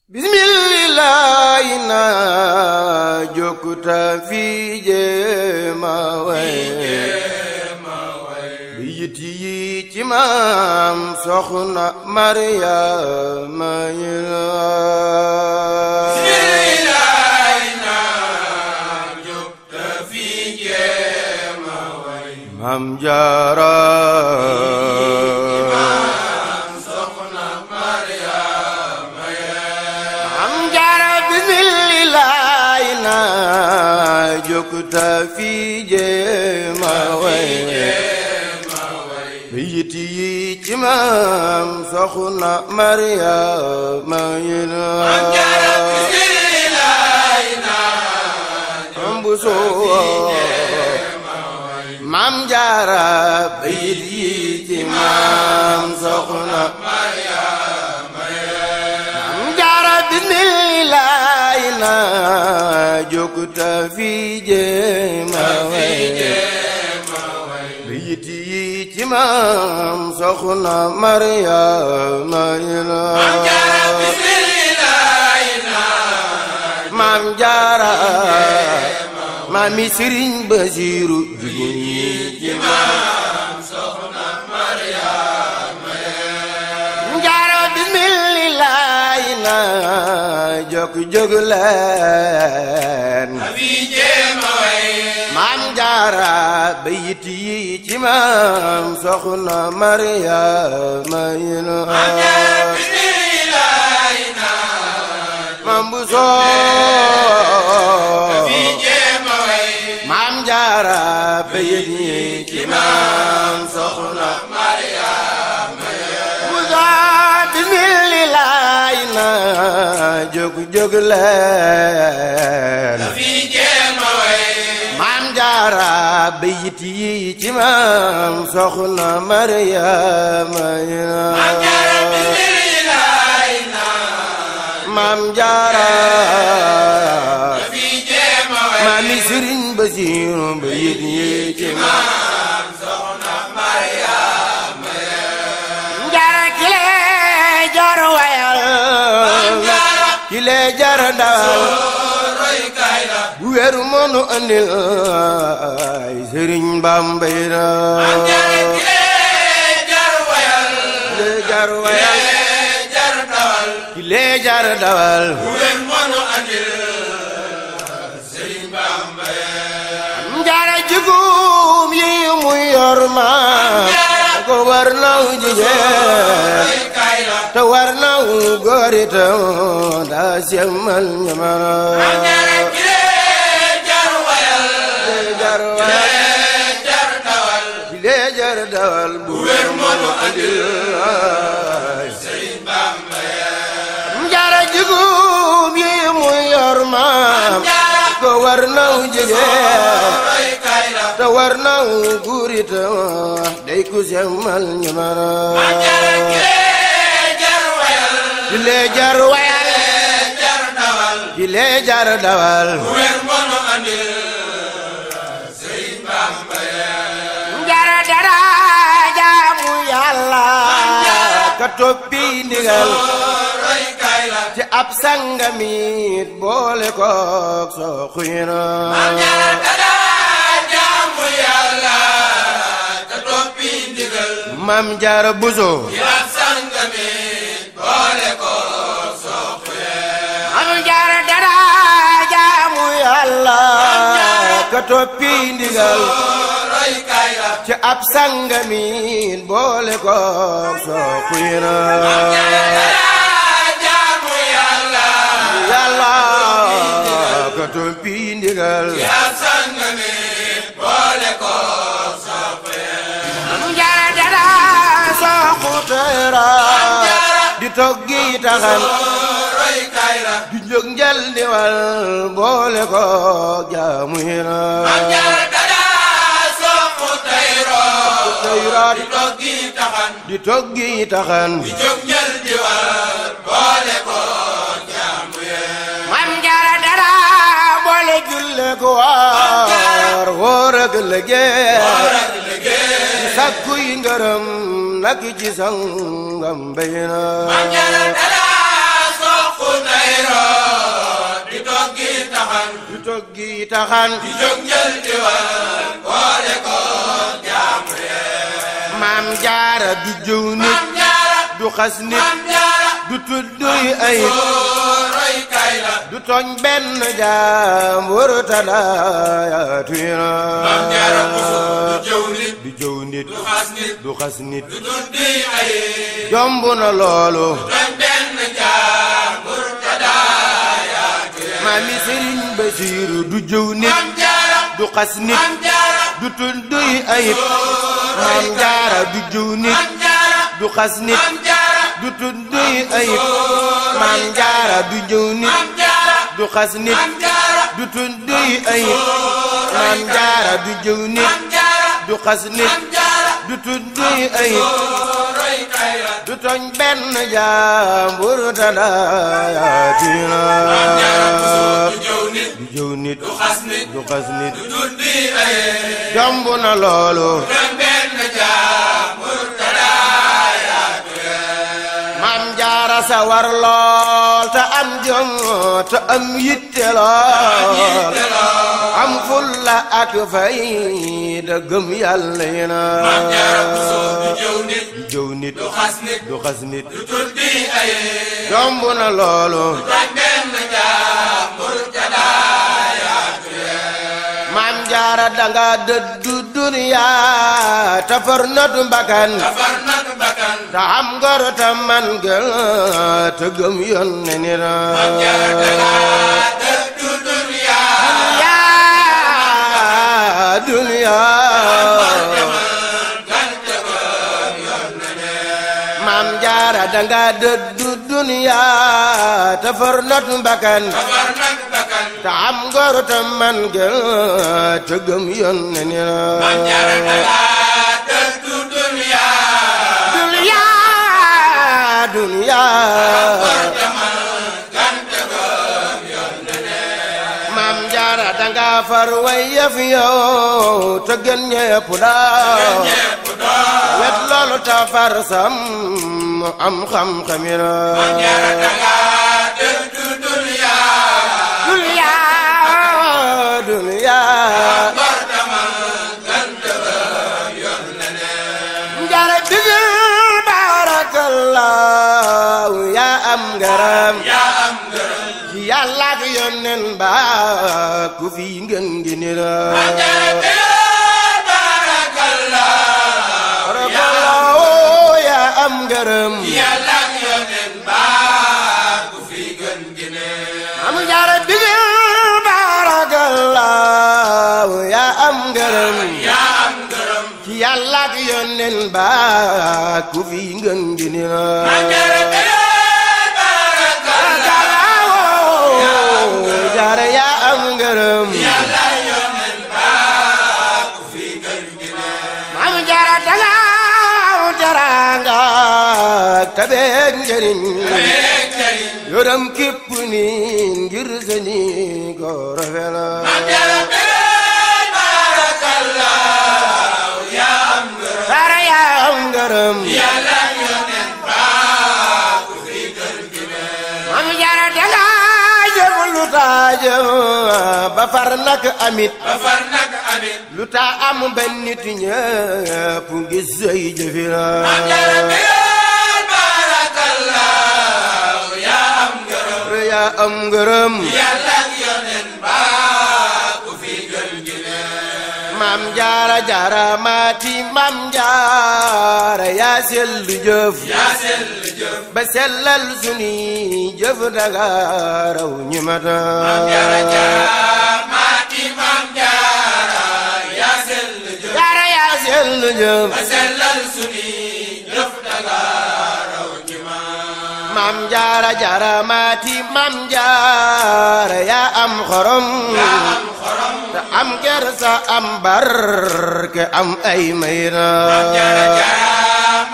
bismillah na jokkuta fi jéema way bi yit yi ci maam soxna Mariama bismillah na jokkuta fi jéema way maam Jaara jokkuta fi jéema way bi yit yi ci maam soxna Mariama maam Jaara bi yit yi ci maam soxna Mariama maam Jaara bismillah na jokkuta fi jéema way bi yit yi ci maam soxna Mariama maam Jaara maami Sëriñ Basiiru jugun yi ci maam soxna Mariama Jaara bismillah na jóg leen maam Jaara ba yit yi ci maam soxna Mariama maam Buso maam Jaara ba yit yi ci maam soxna Mariama bismillah na jóg leen maam Jaara ba yit yi ci maam soxna Mariama maam Jaara maami Sëriñ Basiiru ba yit yi ci maam soxna Mariama Jaara kile jar wayal kile jar dawal bu weeru mënu andil ay Sëriñ Bamba kile jar wayal kile jar dawal bu weeru mënu andil Sëriñ Bamba Jaara jigum yi mu yor ma ko war naw jigéen te war naw góor itam daa semmal ñamara kile jar dawal bu wér mënu andil Sëriñ Bamba Jaara jigum yi mu yor maam ko war naw jigéen te war naw góor itam day ku semmal ñamara kile jar wayal kile jar dawal bu wér mënu andil Sëriñ Bamba Jaara dara jaamu Yàlla ka toppi ndigal ci ab sangamit boole kook soo xuyna maam Jaara Buso maam Jaara dara jaamu Yàlla ka toppi ndigal ci ab sangamit boole kook soo xuyna Yàlla ka toppi ndigal ci ab sangamit boole kook soo xuyna di toggi taxan di jóg njal di wal boole ko jaamu hina di toggi taxan di jóg njal di wal boole ko jaamu hina maam Jaara dara boole julle ko woor ak liggéey sakku yi ngërëm nak ci sangam bayna Maam Jaara dara soxna jóg gi taxan di jóg njël di wan boole ko jaamu maam jaara du jëw nit du xas nit du tudduy ayib roy kay la du tooñ benn jaambur talaatuina maam jaara Buso du jëw nit du jëw nit du xas nit du xas nit du tudduy ayib jomb na loolu tooñ benn jaambur talaatuina maami Sëriñ Basiiru du jëw nit maam jaara du xas nit maam jaara du tudduy ayib maam jaara du jëw nit maam jaara du xas nit maam jaara du tudduy ayib maam jaara du jëw nit maam jaara du xas nit maam jaara du tudduy ayib maam jaara du jëw nit maam jaara du xas nit maam jaara du tudduy ayib roy kay la du tooñ benn jaambur talaatina maam jaara Buso du jëw nit du jëw nit du xas nit du xas nit du tudduy ayib jomb na loolu tooñ benn jaambur talaatuina maam jaara sa war lool te am jom te am yitte lool am fulla ak fayda gëm yàlla yi na maam jaara Buso du jëw nit du jëw nit du xas nit du xas nit du tudduy ayib jomb na loolu tooñ benn jaambur talaatuina maam jaara danga dëddu duniya te far natu mbakan safar nag bakkan te am ngor te man gël te gëm yoon ne ni na maam jaara danga dëddu dunya duniya maam jaara danga dëddu duniya te far natu mbakan safar nag bakkan te am ngor te man gël te gëm yoon ne ni na maam jaara danga dëddu dunya duniya duniya maam jaara danga far way yëf yow te gën ñépp daaw wet loolu ta far sam am xam-xamina maam jaara danga dëddu dunya duniya duniya jaara digil barakallahu yaa am ngaram yaa am ngërëm ci yàlla ak yónneen ba ku fi ngeen ngi ni la barakallahu yaa am ngaram yàlla ak yoneen ba ku fi gën gine am jaara digil barakallahu yaa am ngaram yaa am ngërëm ci yàlla ak yónneen ba ku fi ngeen ngi ni la jaara yaa am ngërëm yàlla ak yoneen ba ku fi gën gine maam jaara danga teranga tabeek njëriñ beek jëriñ yoram képp ni ngir seni ko rafela barakallahu yaa am ngërëm jaara yaa am ngërëm yàlla ak yoneen ba ku fi gën gine maam jaara danga jëf lu taajëf ba far nak amit ba far nag amit lu ta am benn nit ñëpp gis say jëfina barakallahu yaa am ngërëm yaa am ngërëm yàlla ak yoneen ba ku fi gën gine maam jaara jaara maati maam jaara yaa sellu jëf yaa sell jëf ba sellal suni jëf danga raw ñi mata jaara maati maam jaara yaa sell jëf jaara yaa sellu jëf ba sellal suni jëf danga raw ñi ma maam jaara jaara maati maam jaara yaa am xorom am xorom te am kersa am barke am ay mayna jaara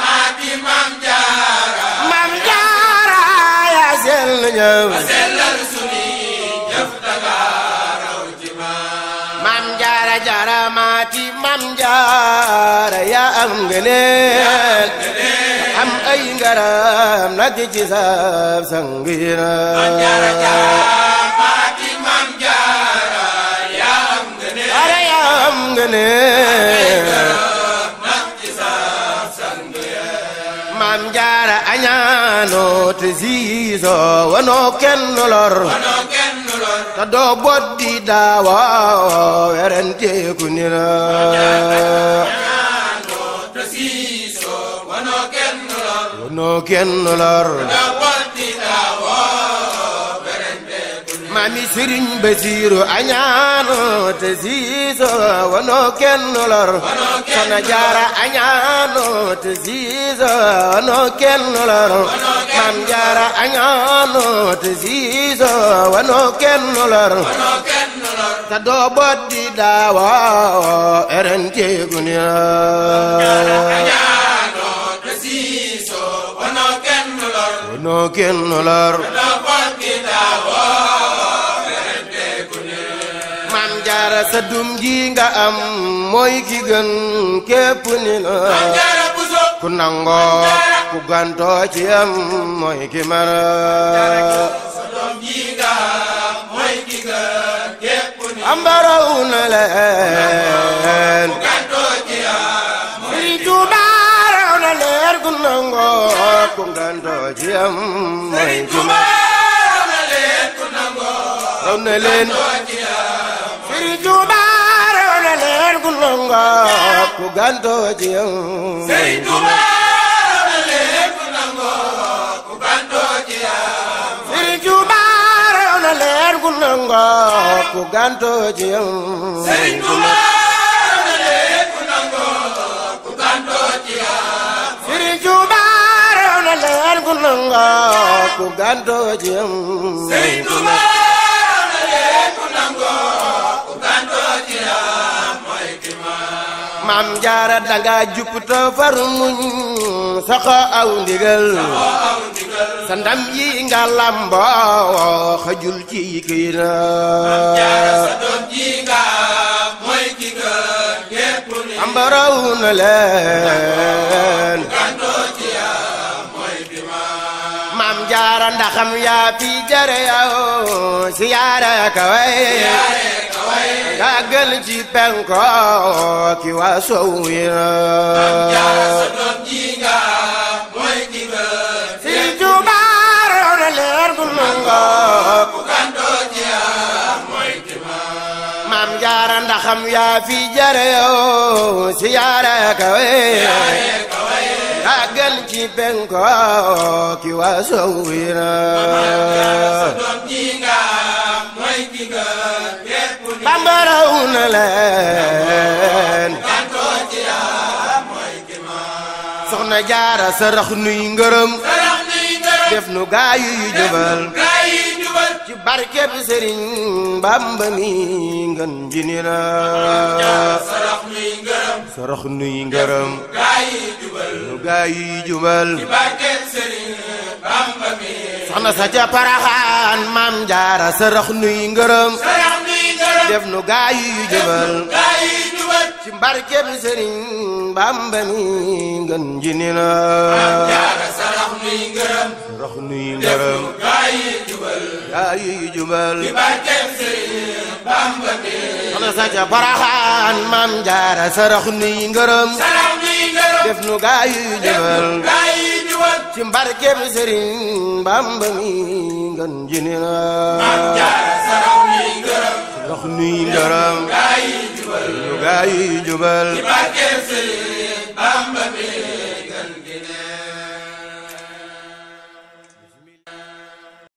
maati maam jaara maam jaara yaa sellu jëf ba sellal suni jëf danga raw ñi ma maam jaara jaara maati maam jaara yaa am ngëneel am ay ngaram nag ci sab sangina jaara maati maam jaara am nga ne Maam Jaara añaanoo te siisoo wanoo kenn lor te doo boddi daawa werenteeku ni la wanoo kenn lor Maami Sëriñ Basiiru añaanoo te siisoo wanoo kenn lor Soxna Jaara añaanoo te siisoo wanoo kenn lor Maam Jaara añaanoo te siisoo wanoo kenn lor te doo boddi daawa erenteeku ni la wanoo kenn lor Maam Jaara sa dum ji nga am mooy ki gën képp ni la ku nangoo ku gantoo ci am mooy ki mara ambaraw na leen Sëriñ Tuuba raw na leen ku nangoo ku gantoo ci am mooy ki mara raw na leen Sëriñ Tuuba raw na leen ku nangoo ku gantoo ci am Sëriñ Tuuba raw na leen ku nangoo ku gantoo ci am Sëriñ Tuuba raw na leen ku nangoo ku gantoo ci am Sëriñ Tuuba raw na leen ku nangoo ku gantoo ci am Sëriñ Tuuba raw na leen ku nangoo ku gantoo ci am Sëriñ Tuuba raw na leen ku nangoo ku gantoo ci am mooy ki ma Maam Jaara danga jupp te far muñ saxo aw ndigal sa ndam yi nga lamboo xajul ci kii na sa doom ji nga mooy ki gën képp ni ambaraw na leen gantoo ci am mooy ki ma Maam Jaara ndaxam yaa fi jare yow siyaare kaway nga gën ci penko ki waa sow yi na sa doom ji nga mooy ki gën Sëriñ Tuuba raw na leen ku nangoo ku gantoo ci am mooy ki ma Maam Jaara ndaxam yaa fi jare yow siyaare kaway nga gën ci penko ki waa sow yi na sa doom ji nga mooy ki gën képp ni Bamba raw na leen gantoo ci am mooy ki ma Soxna Jaara sarax nuy ngërëm sarax nuy ngërëm def nu gaayu yu jubal gaa yi jubal ci barkeb Sëriñ Bamba mi ngën ji ni la sarax nuy ngërëm sarax nuy ngërëm gaa yi jubal nu gaayu yu jubal barkeb Sëriñ Bamba mi soxna sa ca Paraxaan Maam Jaara sarax nuy ngërëm sarax nuy ngërëm def nu gaayu yu jubal gaa yi jubal ci barkeb Sëriñ Bamba mi ngën ji ni la Jaara sarax nuy ngërëm sarax nuy ngërëm gaa yi jubal gaayu yu jubal barkeb Sëriñ Bamba mi soxna sa ca Paraxaan Maam Jaara sarax nuy ngërëm sarax nuy ngërëm def nu gaayu yu jubal gaa yi jubal ci barkeb Sëriñ Bamba mi ngën ji ni la Jaara sarax nuy ngërëm sarax nuy ngërëm gaa yi jubal nu gaayu yu jubal barkeb Sëriñ Bamba mi